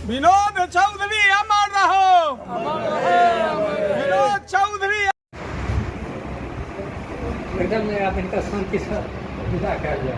विनोद चौधरी अमर रहो, विनोद चौधरी। एकदम आप इनका शांति से विदा कर दिया।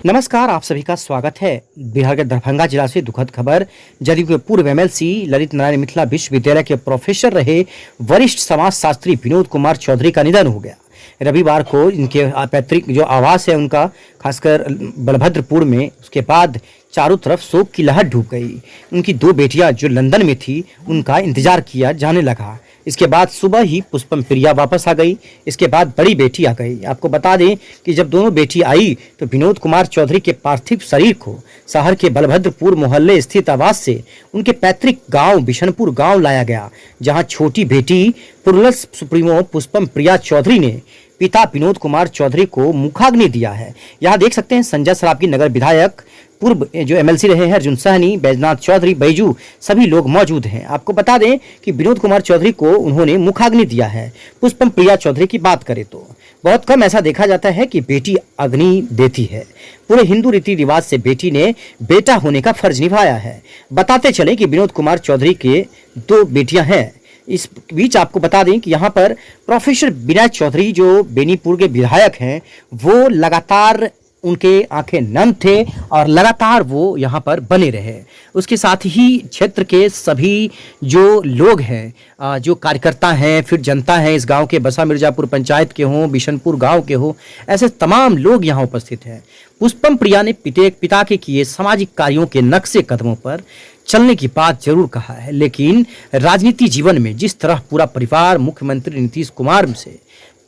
नमस्कार, आप सभी का स्वागत है। बिहार के दरभंगा जिला से दुखद खबर। जदयू के पूर्व एमएलसी ललित नारायण मिथिला विश्वविद्यालय के प्रोफेसर रहे वरिष्ठ समाजशास्त्री विनोद कुमार चौधरी का निधन हो गया। रविवार को इनके पैतृक जो आवास है उनका, खासकर बलभद्रपुर में, उसके बाद चारों तरफ शोक की लहर डूब गई। उनकी दो बेटियां जो लंदन में थी उनका इंतजार किया जाने लगा। इसके बाद सुबह ही पुष्पम प्रिया वापस आ गई। इसके बाद बड़ी बेटी आ गई। आपको बता दें कि जब दोनों बेटी आई तो विनोद कुमार चौधरी के पार्थिव शरीर को शहर के बलभद्रपुर मोहल्ले स्थित आवास से उनके पैतृक गांव बिशनपुर गांव लाया गया, जहां छोटी बेटी प्लुरल्स सुप्रीमो पुष्पम प्रिया चौधरी ने पिता विनोद कुमार चौधरी को मुखाग्नि दिया है। यहाँ देख सकते हैं संजय सरावगी नगर विधायक, पूर्व जो एमएलसी रहे हैं अर्जुन सहनी, बैजनाथ चौधरी, बैजू, सभी लोग मौजूद हैं। आपको बता दें कि विनोद कुमार चौधरी को उन्होंने मुखाग्नि दिया है। पुष्पम प्रिया चौधरी की बात करें तो बहुत कम ऐसा देखा जाता है कि बेटी अग्नि देती है। पूरे हिंदू रीति रिवाज से बेटी ने बेटा होने का फर्ज निभाया है। बताते चले कि विनोद कुमार चौधरी के दो बेटियां हैं। इस बीच आपको बता दें कि यहाँ पर प्रोफेसर विनय चौधरी जो बेनीपुर के विधायक हैं, वो लगातार उनके आंखें नम थे और लगातार वो यहाँ पर बने रहे। उसके साथ ही क्षेत्र के सभी जो लोग हैं, जो कार्यकर्ता हैं, फिर जनता है, इस गांव के बसा मिर्जापुर पंचायत के हों, बिशनपुर गांव के हों, ऐसे तमाम लोग यहाँ उपस्थित हैं। पुष्पम प्रिया ने पिता के किए सामाजिक कार्यों के नक्शे कदमों पर चलने की बात जरूर कहा है, लेकिन राजनीति जीवन में जिस तरह पूरा परिवार मुख्यमंत्री नीतीश कुमार से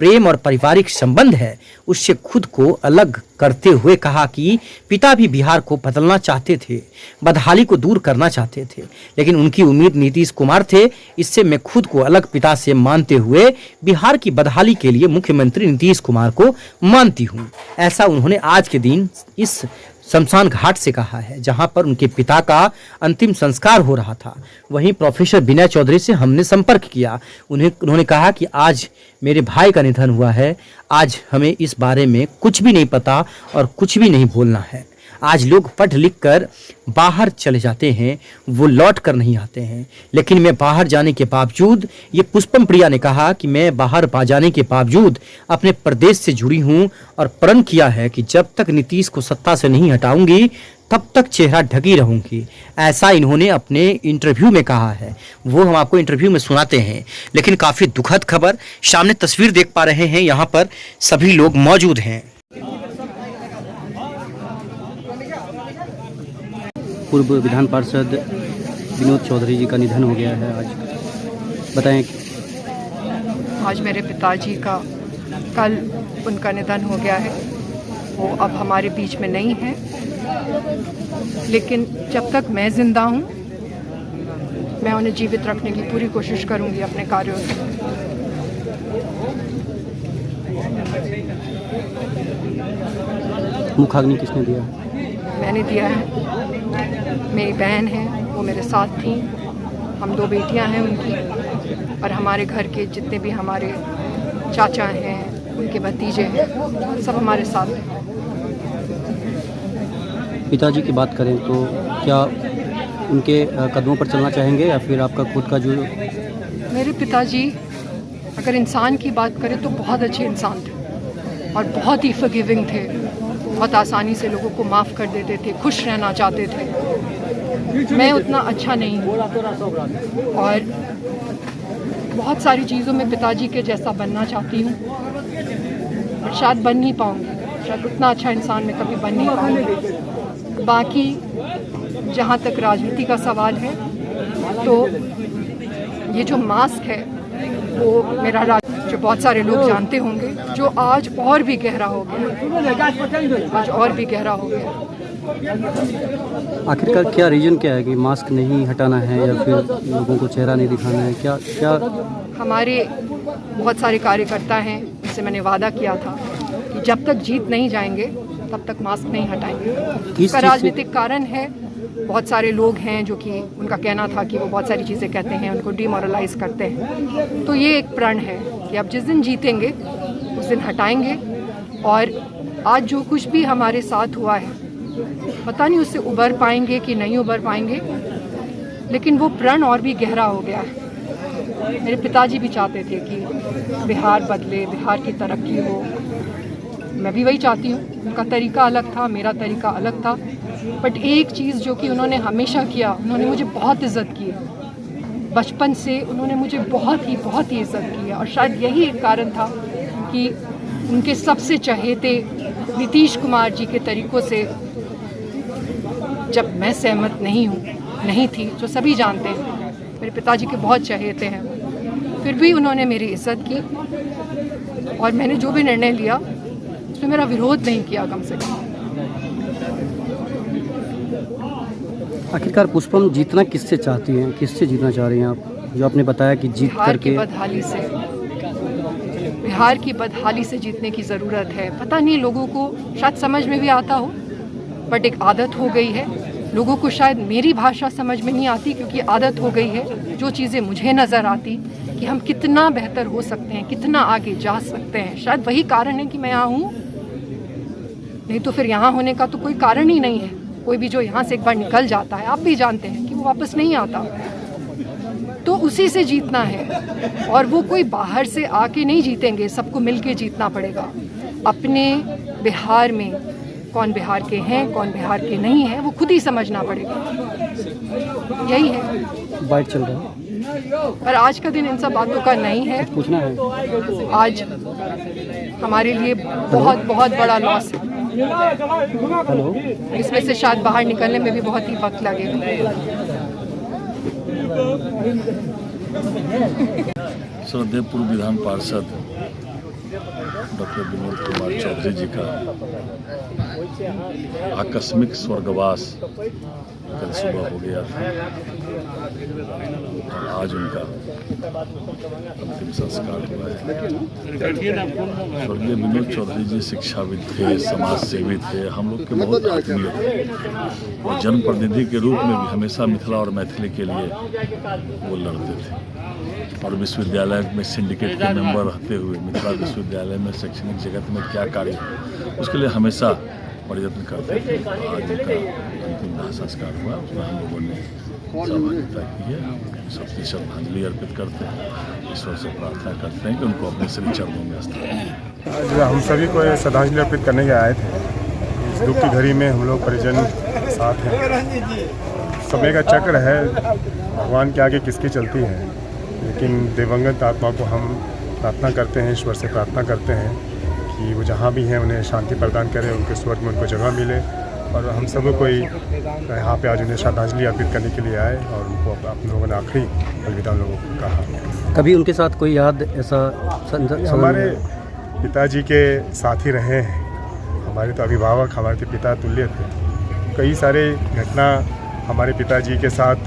प्रेम और पारिवारिक संबंध है, उससे खुद को अलग करते हुए कहा कि पिता भी बिहार को बदलना चाहते थे, बदहाली को दूर करना चाहते थे, लेकिन उनकी उम्मीद नीतीश कुमार थे। इससे मैं खुद को अलग पिता से मानते हुए बिहार की बदहाली के लिए मुख्यमंत्री नीतीश कुमार को मानती हूँ। ऐसा उन्होंने आज के दिन इस शमशान घाट से कहा है, जहां पर उनके पिता का अंतिम संस्कार हो रहा था। वहीं प्रोफेसर विनय चौधरी से हमने संपर्क किया। उन्होंने कहा कि आज मेरे भाई का निधन हुआ है, आज हमें इस बारे में कुछ भी नहीं पता और कुछ भी नहीं बोलना है। आज लोग पढ़ लिख कर बाहर चले जाते हैं, वो लौट कर नहीं आते हैं, लेकिन मैं बाहर जाने के बावजूद, ये पुष्पम प्रिया ने कहा कि मैं बाहर जाने के बावजूद अपने प्रदेश से जुड़ी हूँ और प्रण किया है कि जब तक नीतीश को सत्ता से नहीं हटाऊंगी तब तक चेहरा ढकी रहूंगी। ऐसा इन्होंने अपने इंटरव्यू में कहा है, वो हम आपको इंटरव्यू में सुनाते हैं। लेकिन काफ़ी दुखद खबर, सामने तस्वीर देख पा रहे हैं, यहाँ पर सभी लोग मौजूद हैं। पूर्व विधान पार्षद विनोद चौधरी जी का निधन हो गया है आज, बताएं। आज मेरे पिताजी का कल उनका निधन हो गया है। वो अब हमारे बीच में नहीं है, लेकिन जब तक मैं जिंदा हूँ मैं उन्हें जीवित रखने की पूरी कोशिश करूँगी अपने कार्यों से। मुखाग्नि किसने दिया? मैंने दिया है। मेरी बहन है, वो मेरे साथ थी। हम दो बेटियां हैं उनकी, और हमारे घर के जितने भी हमारे चाचा हैं, उनके भतीजे हैं, सब हमारे साथ हैं। पिताजी की बात करें तो क्या उनके कदमों पर चलना चाहेंगे या फिर आपका खुद का जो? मेरे पिताजी अगर इंसान की बात करें तो बहुत अच्छे इंसान थे और बहुत ही फॉरगिविंग थे। बहुत आसानी से लोगों को माफ़ कर देते थे, खुश रहना चाहते थे। मैं उतना अच्छा नहीं हूँ और बहुत सारी चीज़ों में पिताजी के जैसा बनना चाहती हूँ, और शायद बन नहीं पाऊँगी। शायद उतना अच्छा इंसान मैं कभी बन नहीं पाऊँगी। बाकी जहाँ तक राजनीति का सवाल है, तो ये जो मास्क है वो मेरा जो बहुत सारे लोग जानते होंगे, जो आज और भी गहरा हो गया, आज और भी गहरा हो गया। आखिरकार क्या रीजन क्या है कि मास्क नहीं हटाना है या फिर लोगों को चेहरा नहीं दिखाना है? क्या क्या हमारे बहुत सारे कार्यकर्ता हैं, जिससे मैंने वादा किया था कि जब तक जीत नहीं जाएंगे तब तक मास्क नहीं हटाएंगे। इसका राजनीतिक कारण है, बहुत सारे लोग हैं जो कि उनका कहना था कि वो बहुत सारी चीज़ें कहते हैं, उनको डिमोरलाइज करते हैं। तो ये एक प्रण है कि अब जिस दिन जीतेंगे उस दिन हटाएंगे, और आज जो कुछ भी हमारे साथ हुआ है पता नहीं उससे उबर पाएंगे कि नहीं उबर पाएंगे, लेकिन वो प्रण और भी गहरा हो गया है। मेरे पिताजी भी चाहते थे कि बिहार बदले, बिहार की तरक्की हो। मैं भी वही चाहती हूँ। उनका तरीका अलग था, मेरा तरीका अलग था, बट एक चीज़ जो कि उन्होंने हमेशा किया, उन्होंने मुझे बहुत इज़्ज़त की है। बचपन से उन्होंने मुझे बहुत ही इज़्ज़त की है, और शायद यही एक कारण था कि उनके सबसे चहेते नीतीश कुमार जी के तरीक़ों से जब मैं सहमत नहीं थी, जो सभी जानते हैं, मेरे पिताजी के बहुत चहेते हैं, फिर भी उन्होंने मेरी इज़्ज़त की, और मैंने जो भी निर्णय लिया उसमें मेरा विरोध नहीं किया कम से कम। आखिरकार पुष्पम जीतना किससे चाहती हैं, किससे जीतना चाह रही हैं आप? जो आपने बताया कि जीत करके बिहार की बदहाली से जीतने की ज़रूरत है। पता नहीं लोगों को शायद समझ में भी आता हो, बट एक आदत हो गई है। लोगों को शायद मेरी भाषा समझ में नहीं आती, क्योंकि आदत हो गई है। जो चीज़ें मुझे नज़र आती कि हम कितना बेहतर हो सकते हैं, कितना आगे जा सकते हैं, शायद वही कारण है कि मैं यहाँ हूँ। नहीं तो फिर यहाँ होने का तो कोई कारण ही नहीं है। कोई भी जो यहाँ से एक बार निकल जाता है, आप भी जानते हैं कि वो वापस नहीं आता, तो उसी से जीतना है। और वो कोई बाहर से आके नहीं जीतेंगे, सबको मिलके जीतना पड़ेगा। अपने बिहार में कौन बिहार के हैं, कौन बिहार के नहीं हैं, वो खुद ही समझना पड़ेगा। यही है। बाइट चल रहा है, पर आज का दिन इन सब बातों का नहीं है। पूछना है आज हमारे लिए बहुत बड़ा लॉस है। हेलो, इसमें से शायद बाहर निकलने में भी बहुत ही वक्त लगेगा। श्रद्धेय पूर्व विधान पार्षद डॉक्टर विनोद कुमार चौधरी जी का आकस्मिक स्वर्गवास कल सुबह हो गया था, और आज उनका अंतिम संस्कार हुआ है। स्वर्गीय विनोद चौधरी जी शिक्षाविद थे, समाज सेवी थे, हम लोग के बहुत आत्मीय थे, और जनप्रतिनिधि के रूप में भी हमेशा मिथिला और मैथिली के लिए वो लड़ते थे, और विश्वविद्यालय में सिंडिकेट के मेंबर रहते हुए मिथिला विश्वविद्यालय में शैक्षणिक जगत में क्या कार्य है उसके लिए हमेशा प्रयत्न करते थे। आज उनका अंतिम दाह संस्कार हुआ, उसमें हम लोगों ने सहभागिता की है। सबसे श्रद्धांजलि अर्पित करते हैं, ईश्वर से प्रार्थना करते हैं कि उनको अपने श्री चरणों में स्थान। आज हम सभी को श्रद्धांजलि अर्पित करने के आए थे। इस दुख की घड़ी में हम लोग परिजन साथ हैं। समय का चक्र है, भगवान के आगे किसकी चलती है, लेकिन दिवंगत आत्मा को हम प्रार्थना करते हैं, ईश्वर से प्रार्थना करते हैं कि वो जहाँ भी हैं उन्हें शांति प्रदान करे, उनके स्वर्ग में उनको जगह मिले। और हम सब कोई यहाँ पे आज उन्हें श्रद्धांजलि अर्पित करने के लिए आए, और उनको आप लोगों ने आखिरी अलविदा लोगों को कहा। कभी उनके साथ कोई याद ऐसा हमारे पिताजी के साथ ही रहे हैं, हमारे तो अभिभावक, हमारे तो पिता तुल्य थे। कई सारे घटना हमारे पिताजी के साथ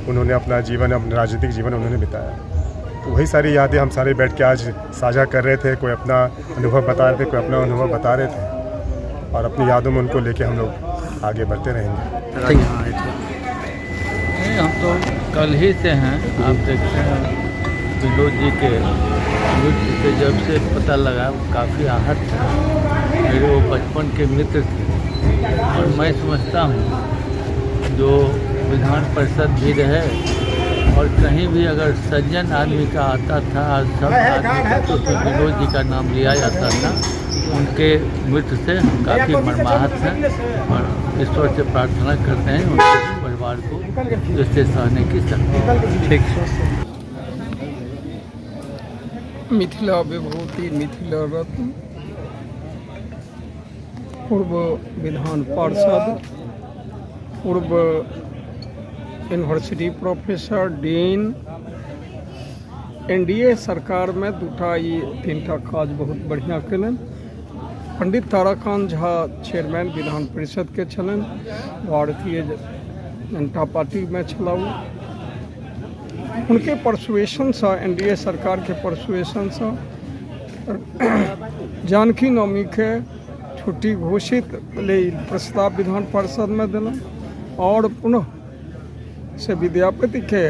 उन्होंने अपना जीवन, अपना राजनीतिक जीवन उन्होंने बिताया, तो वही सारी यादें हम सारे बैठ के आज साझा कर रहे थे। कोई अपना अनुभव बता रहे थे, कोई अपना अनुभव बता रहे थे, और अपनी यादों में उनको लेके हम लोग आगे बढ़ते रहेंगे। नहीं, हम तो कल ही से हैं। आप देखते हैं विनोद जी के मृत्यु से जब से पता लगा काफ़ी आहत था। मेरे वो बचपन के मित्र थे, और मैं समझता हूँ जो विधान परिषद भी रहे, और कहीं भी अगर सज्जन आदमी का आता था, सब आदमी का तो विनोद जी का नाम लिया जाता था। उनके मृत्यु से हम काफ़ी मर्माहत हैं और ईश्वर से प्रार्थना करते हैं उनके परिवार को इससे सहने की शक्ति। ठीक। मिथिला विभूति मिथिला रत्न पूर्व विधान पार्षद, पूर्व यूनिवर्सिटी प्रोफेसर, डीन, एनडीए सरकार में दूटा तीनटा काज बहुत बढ़िया कलन। पंडित ताराकांत झा चेयरमैन विधान परिषद के छलन, भारतीय जनता पार्टी में छलाऊ। उनके परसुएशन से, एनडीए सरकार के परसुएशन से जानकी नवमी के छुट्टी घोषित ले प्रस्ताव विधान परिषद में दिलन और पुनः से विद्यापति के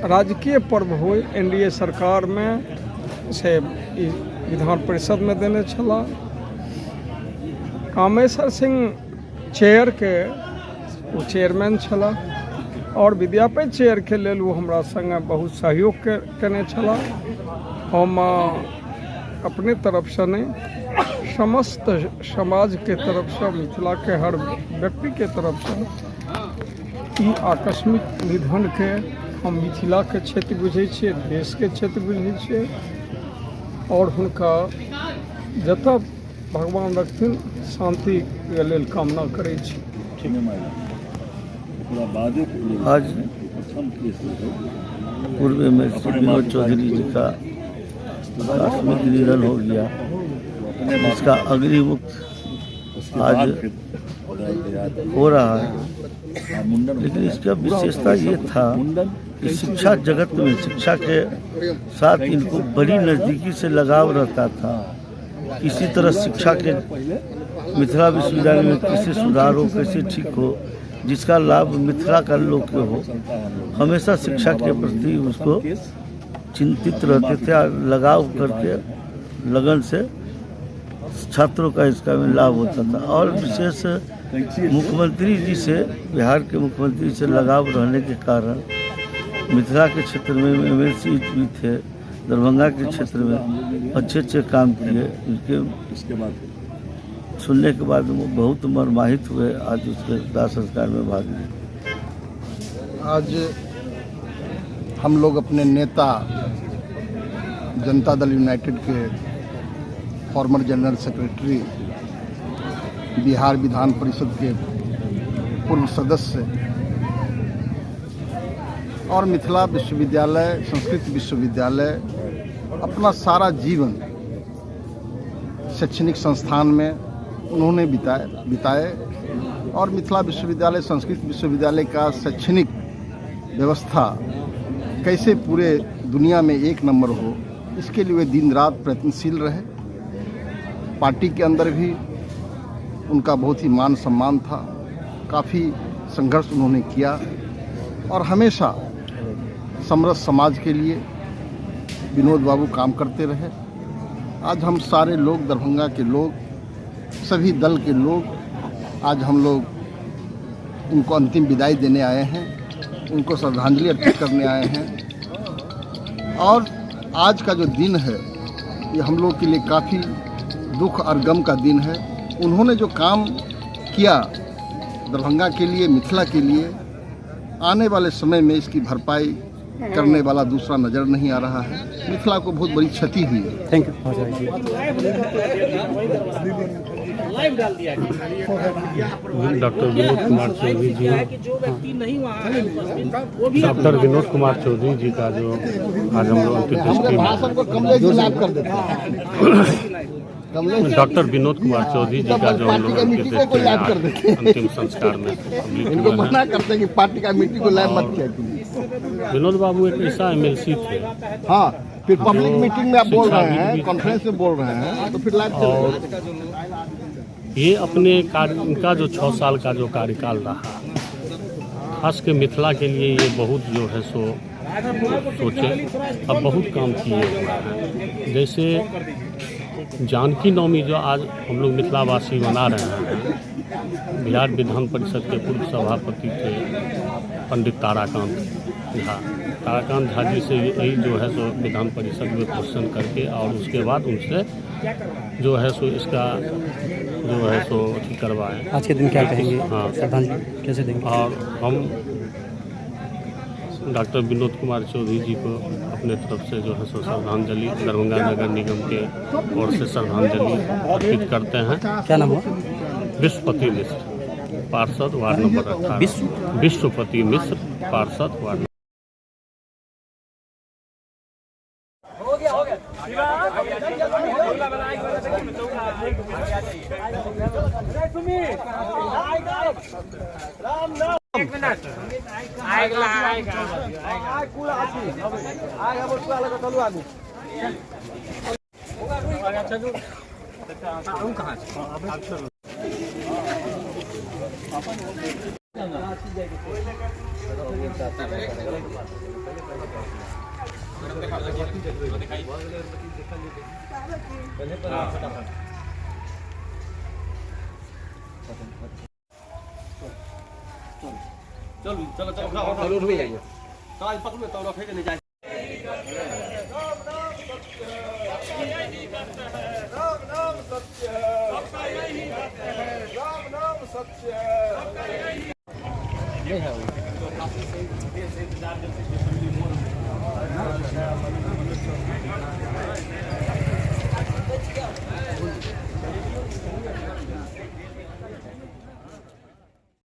राजकीय पर्व हो एनडीए सरकार में से विधान परिषद में देने छला। कामेश्वर सिंह चेयर के वो चेयरमैन छला और विद्यापति चेयर के लेल वो हमरा संगे बहुत सहयोग केने छला। हम अपने तरफ से नहीं, समस्त समाज के तरफ से, मिथिला के हर व्यक्ति के तरफ से आकस्मिक निधन के हम मिथिला के क्षेत्र बुझे छे, देश के क्षेत्र बुझे छे और हुनका जतऽ भगवान रखथिन शांति के लेल कामना करे छी। आज पूर्व में विनोद चौधरी जी का आकस्मिक निधन हो गया, इसका अग्निमुक्त आज हो रहा है। लेकिन इसका विशेषता ये था कि शिक्षा जगत में शिक्षा के साथ इनको बड़ी नज़दीकी से लगाव रहता था। किसी तरह शिक्षा के मिथिला विश्वविद्यालय में कैसे सुधार हो, कैसे ठीक हो, जिसका लाभ मिथिला का लोग के हो, हमेशा शिक्षा के प्रति उसको चिंतित रहते थे और लगाव करके लगन से छात्रों का इसका में लाभ होता था। और विशेष मुख्यमंत्री जी से, बिहार के मुख्यमंत्री से लगाव रहने के कारण मिथिला के क्षेत्र में एमएलसी भी थे, दरभंगा के क्षेत्र में अच्छे अच्छे काम किए। इसके बाद सुनने के बाद वो बहुत मर्माहित हुए। आज उसके दाह संस्कार में भाग लिए। आज हम लोग अपने नेता जनता दल यूनाइटेड के former general secretary, Bihar Vidhan Parishad के पूर्व सदस्य और मिथिला विश्वविद्यालय, संस्कृत विश्वविद्यालय अपना सारा जीवन शैक्षणिक संस्थान में उन्होंने बिताए और मिथिला विश्वविद्यालय, संस्कृत विश्वविद्यालय का शैक्षणिक व्यवस्था कैसे पूरे दुनिया में एक नंबर हो, इसके लिए वे दिन रात प्रयत्नशील रहे। पार्टी के अंदर भी उनका बहुत ही मान सम्मान था, काफ़ी संघर्ष उन्होंने किया और हमेशा समरस समाज के लिए विनोद बाबू काम करते रहे। आज हम सारे लोग, दरभंगा के लोग, सभी दल के लोग, आज हम लोग उनको अंतिम विदाई देने आए हैं, उनको श्रद्धांजलि अर्पित करने आए हैं। और आज का जो दिन है ये हम लोग के लिए काफ़ी दुख और गम का दिन है। उन्होंने जो काम किया दरभंगा के लिए, मिथिला के लिए, आने वाले समय में इसकी भरपाई करने वाला दूसरा नज़र नहीं आ रहा है। मिथिला को बहुत बड़ी क्षति हुई है। Thank you. Doctor Vinod Kumar Chaudhary ji, doctor Vinod Kumar Chaudhary ji का जो आज हम लोग डॉक्टर विनोद कुमार चौधरी जी का जो हम लोग अंतिम संस्कार में इनको मना करते हैं कि पार्टी का मीटिंग को लाइव मत किया। विनोद बाबू एक ऐसा एमएलसी थे, हाँ, फिर पब्लिक मीटिंग में आप बोल रहे हैं, कॉन्फ्रेंस में बोल रहे हैं, तो फिर लाइव ये अपने कार्य, इनका जो 6 साल का जो कार्यकाल रहा, खास के मिथिला के लिए ये बहुत जो है सो सोचे अब बहुत काम किए हुए हैं। जैसे जानकी नवमी जो आज हम लोग मिथिलावासी मना रहे हैं, बिहार विधान परिषद के पूर्व सभापति थे पंडित ताराकांत झा, ताराकांत झा जी से यही जो है सो विधान परिषद में क्वेश्चन करके और उसके बाद उनसे जो है सो इसका जो है सो ठीक करवाएं। आज के दिन क्या कहेंगे? हाँ, श्रद्धांजलि कैसे देंगे? और हम डॉक्टर विनोद कुमार चौधरी जी को अपने तरफ से जो है सो श्रद्धांजलि दरभंगा नगर निगम के ओर से श्रद्धांजलि अर्पित करते हैं। क्या नाम हुआ? विश्वपति मिश्र, पार्षद वार्ड नंबर 18। विश्वपति मिश्र, पार्षद वार्ड।